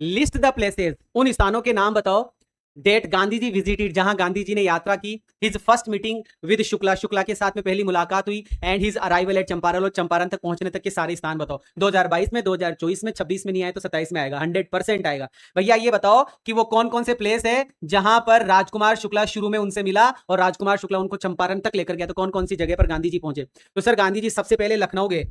List the places, उन स्थानों के नाम बताओ डेट गांधी जी विजिटेड, जहां गांधी जी ने यात्रा की। His first meeting with Shukla, Shukla के साथ में पहली मुलाकात हुई। And his arrival at Champaran, और चंपारण तक पहुंचने तक के सारे स्थान बताओ। 2022 में, 2024 में, 26 में नहीं आए तो 27 में आएगा, 100% आएगा। भैया ये बताओ कि वो कौन कौन से प्लेस है जहां पर राजकुमार शुक्ला शुरू में उनसे मिला और राजकुमार शुक्ला उनको चंपारण तक लेकर गया, तो कौन कौन सी जगह पर गांधी जी पहुंचे? तो सर गांधी जी सबसे पहले लखनऊ गए।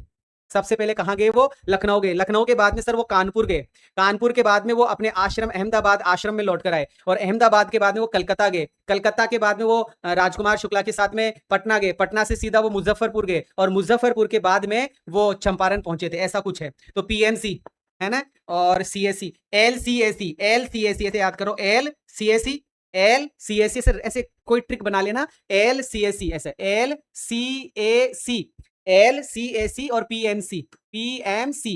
सबसे पहले कहां गए? वो लखनऊ गए। लखनऊ के बाद में सर वो कानपुर गए। कानपुर के बाद में वो अपने आश्रम अहमदाबाद आश्रम में लौट कर आए, और अहमदाबाद के बाद में वो कलकत्ता गए। कलकत्ता के बाद में वो राजकुमार शुक्ला के साथ में पटना गए। पटना से सीधा वो मुजफ्फरपुर गए, और मुजफ्फरपुर के बाद में वो चंपारण पहुंचे थे, ऐसा कुछ है। तो पीएमसी है ना, और सीएससी, एलसीएसी, एलसीएसी ऐसे याद करो, एलसीएसी, एलसीएसी सर ऐसे कोई ट्रिक बना लेना, एलसीएसी ऐसे, एलसीएसी, एलसीएसी और पीएमसी, पीएमसी,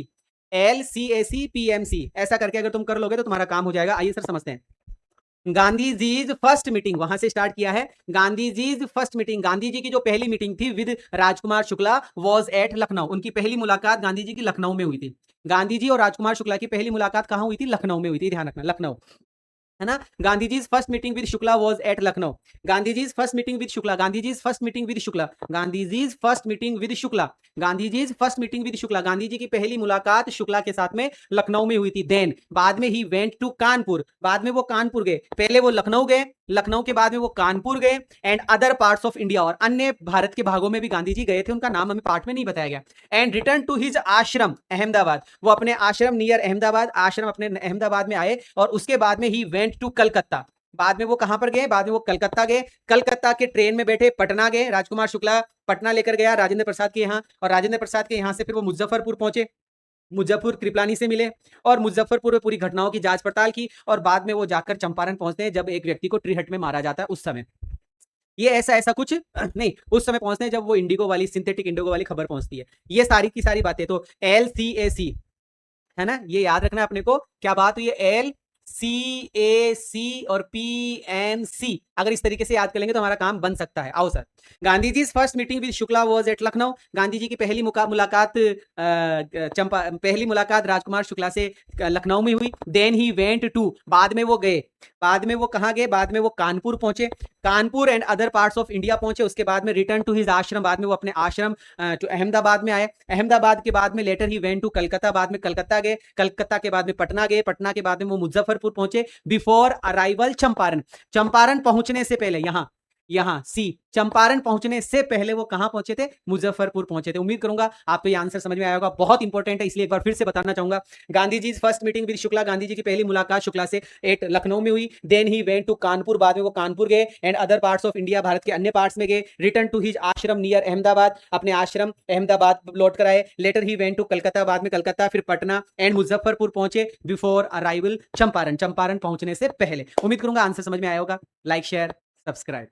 एलसीएसी पीएमसी, ऐसा करके अगर तुम कर लोगे तो तुम्हारा काम हो जाएगा। आइए सर समझते हैं। गांधी जीज फर्स्ट मीटिंग, वहां से स्टार्ट किया है। गांधी जीज फर्स्ट मीटिंग, गांधी जी की जो पहली मीटिंग थी with Rajkumar Shukla was at Lucknow. उनकी पहली मुलाकात गांधी जी की लखनऊ में हुई थी। गांधी जी और राजकुमार शुक्ला की पहली मुलाकात कहां हुई थी? लखनऊ में हुई थी, ध्यान रखना, लखनऊ है ना। Gandhi ji first meeting with Shukla was at Lucknow. Gandhi ji first meeting with Shukla, Gandhi ji first meeting with Shukla, Gandhi ji first meeting with Shukla, Gandhi ji first meeting with Shukla, Gandhi ji की पहली मुलाकात शुक्ला के साथ में लखनऊ में हुई थी। देन बाद में ही वेंट टू कानपुर, बाद में वो कानपुर गए। पहले वो लखनऊ गए, लखनऊ के बाद में वो कानपुर गए, and other parts of India, और अन्य भारत के भागों में भी गांधी जी गए थे, उनका नाम हमें पार्ट में नहीं बताया गया। एंड रिटर्न टू हिज आश्रम अहमदाबाद, वो अपने आश्रम नियर अहमदाबाद, आश्रम अपने अहमदाबाद में आए, और उसके बाद में ही वेंट टू कलकत्ता। बाद में वो कहां पर गए? बाद में वो कलकत्ता गए। कलकत्ता के ट्रेन में बैठे पटना गए, राजकुमार शुक्ला पटना लेकर गया राजेंद्र प्रसाद के यहाँ, और राजेंद्र प्रसाद के यहाँ से फिर वो मुजफ्फरपुर पहुंचे, मुजफ्फरपुर कृपलानी से मिले, और मुजफ्फरपुर में पूरी घटनाओं की जांच पड़ताल की, और बाद में वो जाकर चंपारण पहुंचते हैं जब एक व्यक्ति को ट्रीहट में मारा जाता है उस समय। ये ऐसा ऐसा कुछ नहीं, उस समय पहुंचते हैं जब वो इंडिगो वाली, सिंथेटिक इंडिगो वाली खबर पहुंचती है। ये सारी की सारी बातें तो एलसीएसी है ना, ये याद रखना अपने को। क्या बात हुई है? एल सी ए सी और पी एम सी, अगर इस तरीके से याद कर लेंगे तो हमारा काम बन सकता है। आओ sir, Gandhi ji first meeting with Shukla was at Lucknow, Gandhi ji की पहली मुलाकात पहली मुलाकात राजकुमार शुक्ला से लखनऊ में हुई। देन ही वेंट टू, बाद में वो गए, बाद में वो कहाँ गए? बाद में वो कानपुर पहुंचे, Kanpur and other parts of India पहुंचे। उसके बाद में रिटर्न टू हिज आश्रम, बाद में वो अपने आश्रम जो अहमदाबाद में आए। अहमदाबाद के बाद में later he went to Calcutta, बाद में कलकत्ता गए। कलकत्ता के बाद में पटना गए, पटना के बाद में वो मुजफ्फरपुर पहुंचे। बिफोर अराइवल चंपारण, चंपारण पहुंचने से पहले, यहां सी, चंपारण पहुंचने से पहले वो कहां पहुंचे थे? मुजफ्फरपुर पहुंचे थे। उम्मीद करूंगा आपको ये आंसर समझ में आया होगा, बहुत इंपॉर्टेंट है इसलिए एक बार फिर से बताना चाहूंगा। Gandhi ji first meeting with Shukla, Gandhi ji की पहली मुलाकात शुक्ला से एट लखनऊ में हुई। Then he went to Kanpur, बाद में वो कानपुर गए, and other parts of India, Bharat के अन्य पार्ट्स में गए। Return to his ashram near Ahmedabad, अपने आश्रम अहमदाबाद लौट कर आए। Later he went to Calcutta, बाद में कलकत्ता, फिर पटना एंड मुजफ्फरपुर पहुंचे। बिफोर अराइवल चंपारण, चंपारण पहुंचने से पहले। उम्मीद करूंगा आंसर समझ में आया होगा। Like share subscribe.